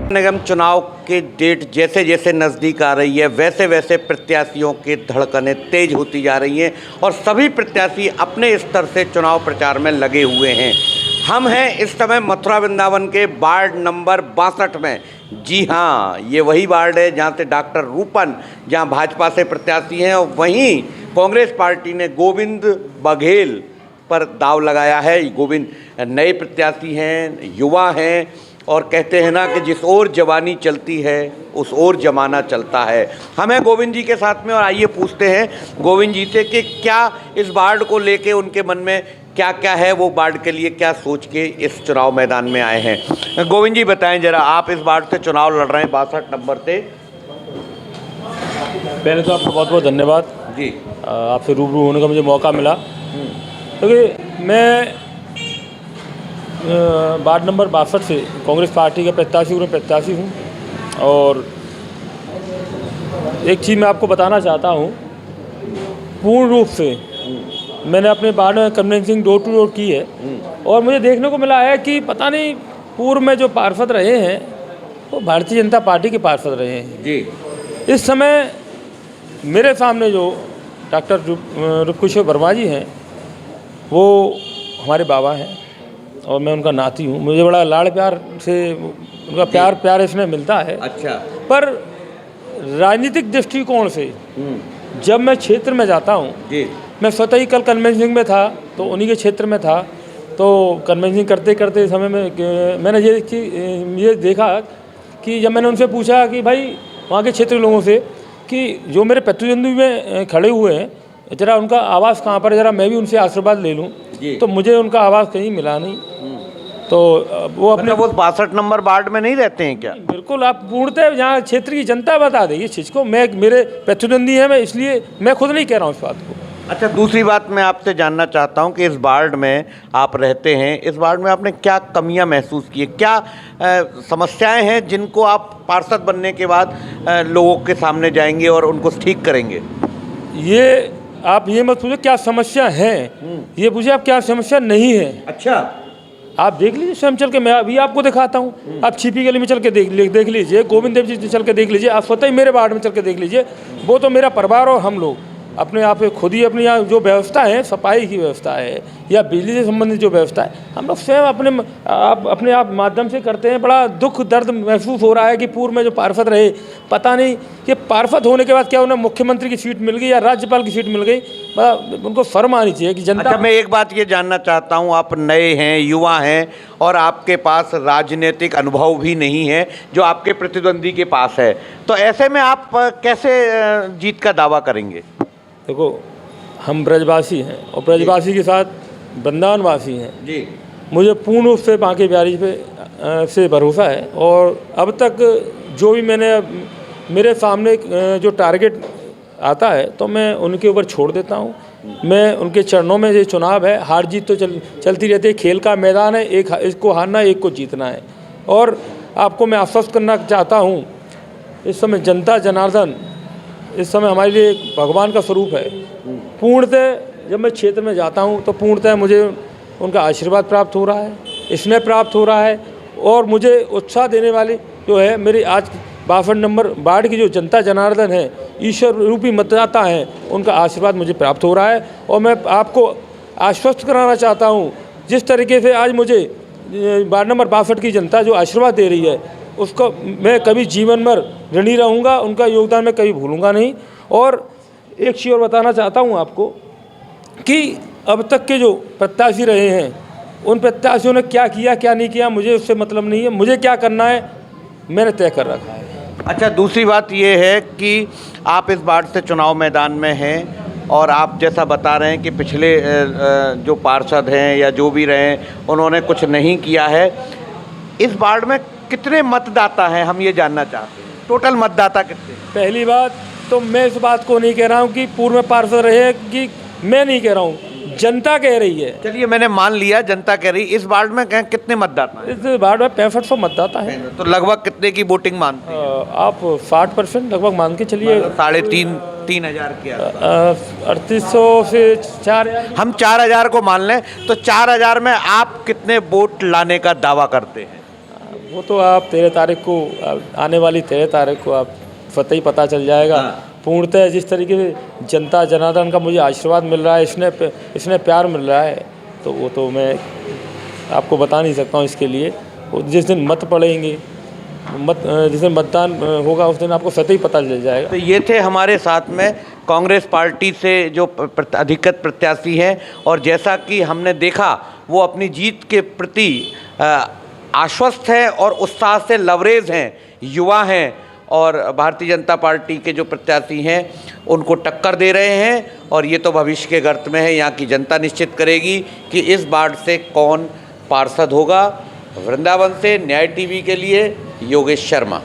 निगम चुनाव के डेट जैसे जैसे नज़दीक आ रही है वैसे वैसे प्रत्याशियों की धड़कनें तेज होती जा रही हैं और सभी प्रत्याशी अपने स्तर से चुनाव प्रचार में लगे हुए हैं। हम हैं इस समय मथुरा वृंदावन के वार्ड नंबर 62 में। जी हाँ, ये वही वार्ड है जहाँ से डॉक्टर रूपन जहाँ भाजपा से प्रत्याशी हैं और वहीं कांग्रेस पार्टी ने गोविंद बघेल पर दाव लगाया है। गोविंद नए प्रत्याशी हैं, युवा हैं और कहते हैं ना कि जिस ओर जवानी चलती है उस ओर जमाना चलता है। हम हैं गोविंद जी के साथ में और आइए पूछते हैं गोविंद जी से कि क्या इस वार्ड को लेके उनके मन में क्या क्या है, वो वार्ड के लिए क्या सोच के इस चुनाव मैदान में आए हैं। गोविंद जी बताएं जरा, आप इस वार्ड से चुनाव लड़ रहे हैं 62 नंबर से। पहले तो आपका बहुत बहुत धन्यवाद जी, आपसे रूबरू होने का मुझे मौका मिला, क्योंकि मैं वार्ड नंबर 62 से कांग्रेस पार्टी का प्रत्याशी हूँ। और एक चीज़ मैं आपको बताना चाहता हूँ, पूर्ण रूप से मैंने अपने वार्ड में कन्वेंसिंग डोर टू डोर की है और मुझे देखने को मिला है कि पता नहीं पूर्व में जो पार्षद रहे हैं वो भारतीय जनता पार्टी के पार्षद रहे हैं जी। इस समय मेरे सामने जो डॉक्टर रूपकिशोर वर्मा जी हैं वो हमारे बाबा हैं और मैं उनका नाती हूँ। मुझे बड़ा लाड़ प्यार से उनका प्यार इसमें मिलता है। अच्छा, पर राजनीतिक दृष्टिकोण से जब मैं क्षेत्र में जाता हूँ, मैं स्वतः ही कल कन्वेंसिंग में था तो उन्हीं के क्षेत्र में था, तो कन्वेंसिंग करते करते समय में मैंने ये देखा कि जब मैंने उनसे पूछा कि भाई वहाँ के क्षेत्र के लोगों से कि जो मेरे प्रतिद्वंदी में खड़े हुए हैं ज़रा उनका आवास कहाँ पर, ज़रा मैं भी उनसे आशीर्वाद ले लूँ, तो मुझे उनका आवास कहीं मिला नहीं। तो वो अपने वो 62 नंबर वार्ड में नहीं रहते हैं क्या? बिल्कुल, आप पूर्णतः यहाँ क्षेत्र की जनता बता देगी इस चीज़ को। मैं मेरे प्रतिद्वंदी है, मैं इसलिए मैं खुद नहीं कह रहा हूँ इस बात को। अच्छा, दूसरी बात मैं आपसे जानना चाहता हूँ कि इस वार्ड में आप रहते हैं, इस वार्ड में आपने क्या कमियाँ महसूस की है, क्या समस्याएं हैं जिनको आप पार्षद बनने के बाद लोगों के सामने जाएंगे और उनको ठीक करेंगे? ये आप ये मत पूछो क्या समस्या है, ये पूछिए आप क्या समस्या नहीं है। अच्छा, आप देख लीजिए, स्वयं चल के मैं अभी आपको दिखाता हूँ। आप छिपी गली में चल के देख लीजिए, गोविंद देव जी चल के देख लीजिए, आप स्वतः ही मेरे वार्ड में चल के देख लीजिए। वो तो मेरा परिवार और हम लोग अपने आप खुद ही अपनी यहाँ जो व्यवस्था है, सफाई की व्यवस्था है या बिजली से संबंधित जो व्यवस्था है, हम लोग स्वयं अपने आप माध्यम से करते हैं। बड़ा दुख दर्द महसूस हो रहा है कि पूर्व में जो पार्षद रहे, पता नहीं कि पार्षद होने के बाद क्या उन्हें मुख्यमंत्री की सीट मिल गई या राज्यपाल की सीट मिल गई। उनको शर्म आनी चाहिए कि जनता। अच्छा, मैं एक बात ये जानना चाहता हूँ, आप नए हैं, युवा हैं और आपके पास राजनीतिक अनुभव भी नहीं है जो आपके प्रतिद्वंदी के पास है, तो ऐसे में आप कैसे जीत का दावा करेंगे? देखो, हम ब्रजवासी हैं और ब्रजवासी के साथ वृंदावनवासी हैं जी। मुझे पूर्ण रूप से बांके बिहारी पे से भरोसा है और अब तक जो भी मेरे सामने जो टारगेट आता है तो मैं उनके ऊपर छोड़ देता हूँ। मैं उनके चरणों में, ये चुनाव है, हार जीत तो चलती रहती है, खेल का मैदान है, एक इसको हारना है, एक को जीतना है। और आपको मैं आश्वस्त करना चाहता हूँ, इस समय जनता जनार्दन इस समय हमारे लिए एक भगवान का स्वरूप है। पूर्णतः जब मैं क्षेत्र में जाता हूँ तो पूर्णतः मुझे उनका आशीर्वाद प्राप्त हो रहा है, स्नेह प्राप्त हो रहा है और मुझे उत्साह देने वाली जो है मेरी आज 62 नंबर वार्ड की जो जनता जनार्दन है, ईश्वर रूपी मतदाता हैं, उनका आशीर्वाद मुझे प्राप्त हो रहा है। और मैं आपको आश्वस्त कराना चाहता हूँ, जिस तरीके से आज मुझे वार्ड नंबर 62 की जनता जो आशीर्वाद दे रही है उसको मैं कभी जीवन भर ऋणी रहूँगा, उनका योगदान मैं कभी भूलूँगा नहीं। और एक चीज़ और बताना चाहता हूँ आपको कि अब तक के जो प्रत्याशी रहे हैं उन प्रत्याशियों ने क्या किया क्या नहीं किया मुझे उससे मतलब नहीं है, मुझे क्या करना है मैंने तय कर रखा है। अच्छा, दूसरी बात ये है कि आप इस वार्ड से चुनाव मैदान में हैं और आप जैसा बता रहे हैं कि पिछले जो पार्षद हैं या जो भी रहे उन्होंने कुछ नहीं किया है। इस वार्ड में कितने मतदाता हैं, हम ये जानना चाहते हैं, टोटल मतदाता कितने? पहली बात तो मैं इस बात को नहीं कह रहा हूँ कि पूर्व में पार्षद रहे, कि मैं नहीं कह रहा हूँ, जनता कह रही है। चलिए, मैंने मान लिया जनता कह रही। इस वार्ड में कितने मतदाता हैं? इस वार्ड में 6500 मतदाता है। तो लगभग कितने की वोटिंग मानते हैं आप? 60% लगभग मान के चलिए। 3,500 के 3800 से 4000। हम 4000 को मान लें तो 4000 में आप कितने वोट लाने का दावा करते हैं? वो तो आप 13 तारीख को, आने वाली 13 तारीख को आप फतह ही पता चल जाएगा। पूर्णतः जिस तरीके से जनता जनार्दन का मुझे आशीर्वाद मिल रहा है, इसने प्यार मिल रहा है, तो वो तो मैं आपको बता नहीं सकता हूँ। इसके लिए जिस दिन मत पड़ेंगे, जिस दिन मतदान होगा, उस दिन आपको सतह ही पता चल जाएगा। तो ये थे हमारे साथ में कांग्रेस पार्टी से जो अधिकृत प्रत्याशी हैं, और जैसा कि हमने देखा वो अपनी जीत के प्रति आश्वस्त है और उत्साह से लबरेज हैं, युवा हैं, और भारतीय जनता पार्टी के जो प्रत्याशी हैं उनको टक्कर दे रहे हैं। और ये तो भविष्य के गर्त में है, यहाँ की जनता निश्चित करेगी कि इस वार्ड से कौन पार्षद होगा। वृंदावन से न्याय टीवी के लिए योगेश शर्मा।